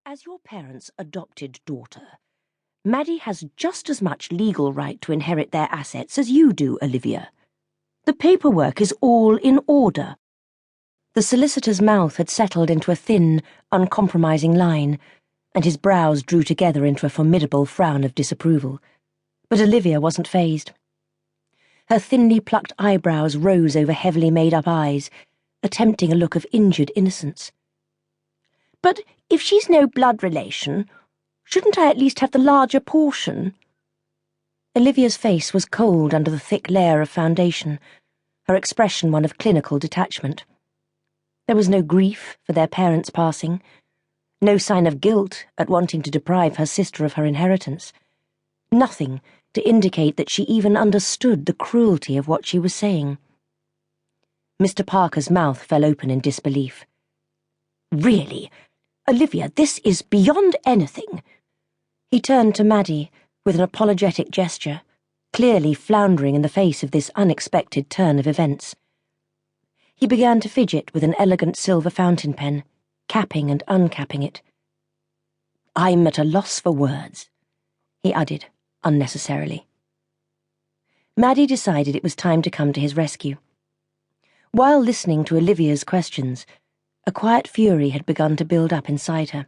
As your parents' adopted daughter, Maddie has just as much legal right to inherit their assets as you do, Olivia. The paperwork is all in order. The solicitor's mouth had settled into a thin, uncompromising line, and his brows drew together into a formidable frown of disapproval. But Olivia wasn't fazed. Her thinly plucked eyebrows rose over heavily made-up eyes, attempting a look of injured innocence. "But if she's no blood relation, shouldn't I at least have the larger portion?" Olivia's face was cold under the thick layer of foundation, her expression one of clinical detachment. There was no grief for their parents' passing, no sign of guilt at wanting to deprive her sister of her inheritance, nothing to indicate that she even understood the cruelty of what she was saying. Mr. Parker's mouth fell open in disbelief. "Really, Olivia, this is beyond anything." He turned to Maddie with an apologetic gesture, clearly floundering in the face of this unexpected turn of events. He began to fidget with an elegant silver fountain pen, capping and uncapping it. "I'm at a loss for words," he added, unnecessarily. Maddie decided it was time to come to his rescue. While listening to Olivia's questions, a quiet fury had begun to build up inside her.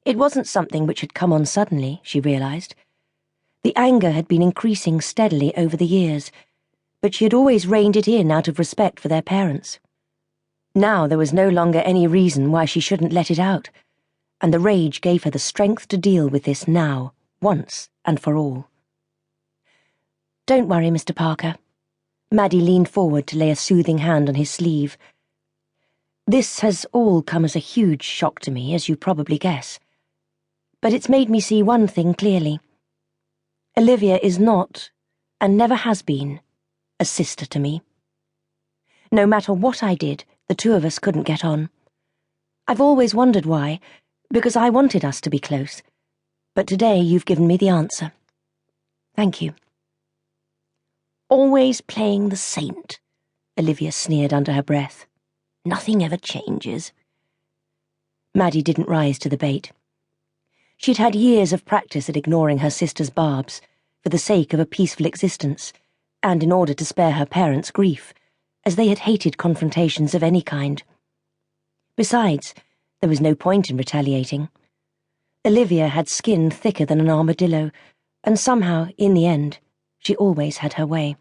It wasn't something which had come on suddenly, she realized. The anger had been increasing steadily over the years, but she had always reined it in out of respect for their parents. Now there was no longer any reason why she shouldn't let it out, and the rage gave her the strength to deal with this now, once and for all. "Don't worry, Mr. Parker." Maddie leaned forward to lay a soothing hand on his sleeve. "This has all come as a huge shock to me, as you probably guess. But it's made me see one thing clearly. Olivia is not, and never has been, a sister to me. No matter what I did, the two of us couldn't get on. I've always wondered why, because I wanted us to be close. But today you've given me the answer. Thank you." "Always playing the saint," Olivia sneered under her breath. "Nothing ever changes." Maddie didn't rise to the bait. She'd had years of practice at ignoring her sister's barbs, for the sake of a peaceful existence, and in order to spare her parents grief, as they had hated confrontations of any kind. Besides, there was no point in retaliating. Olivia had skin thicker than an armadillo, and somehow, in the end, she always had her way.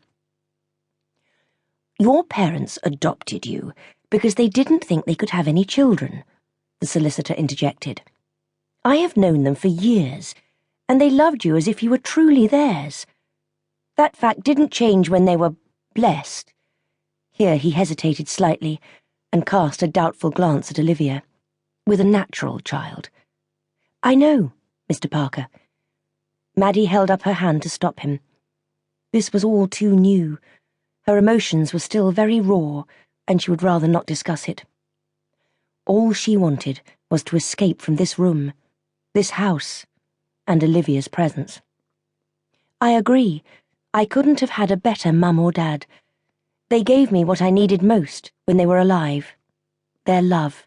"Your parents adopted you because they didn't think they could have any children," the solicitor interjected. "I have known them for years, and they loved you as if you were truly theirs. That fact didn't change when they were blessed." Here he hesitated slightly and cast a doubtful glance at Olivia. "With a natural child." "I know, Mr. Parker." Maddie held up her hand to stop him. This was all too new. Her emotions were still very raw, and she would rather not discuss it. All she wanted was to escape from this room, this house, and Olivia's presence. "I agree. I couldn't have had a better mum or dad. They gave me what I needed most when they were alive. Their love.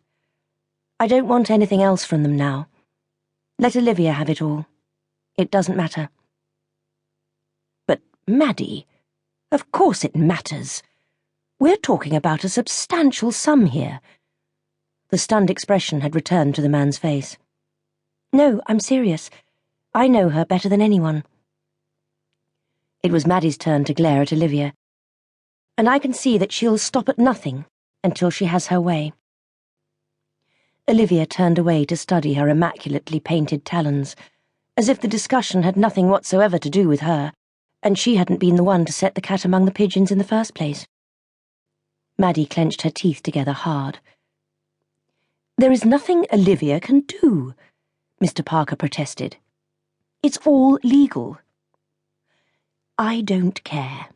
I don't want anything else from them now. Let Olivia have it all. It doesn't matter." "But, Maddie, of course it matters. We're talking about a substantial sum here." The stunned expression had returned to the man's face. "No, I'm serious. I know her better than anyone." It was Maddie's turn to glare at Olivia, and I can see that she'll stop at nothing until she has her way. Olivia turned away to study her immaculately painted talons, as if the discussion had nothing whatsoever to do with her, and she hadn't been the one to set the cat among the pigeons in the first place. Maddie clenched her teeth together hard. "There is nothing Olivia can do," Mr. Parker protested. "It's all legal." "I don't care.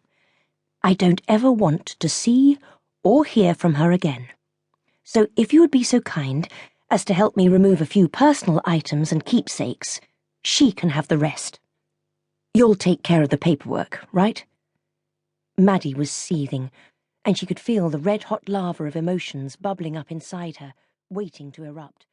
I don't ever want to see or hear from her again. So if you would be so kind as to help me remove a few personal items and keepsakes, she can have the rest. You'll take care of the paperwork, right?" Maddie was seething, and she could feel the red-hot lava of emotions bubbling up inside her, waiting to erupt.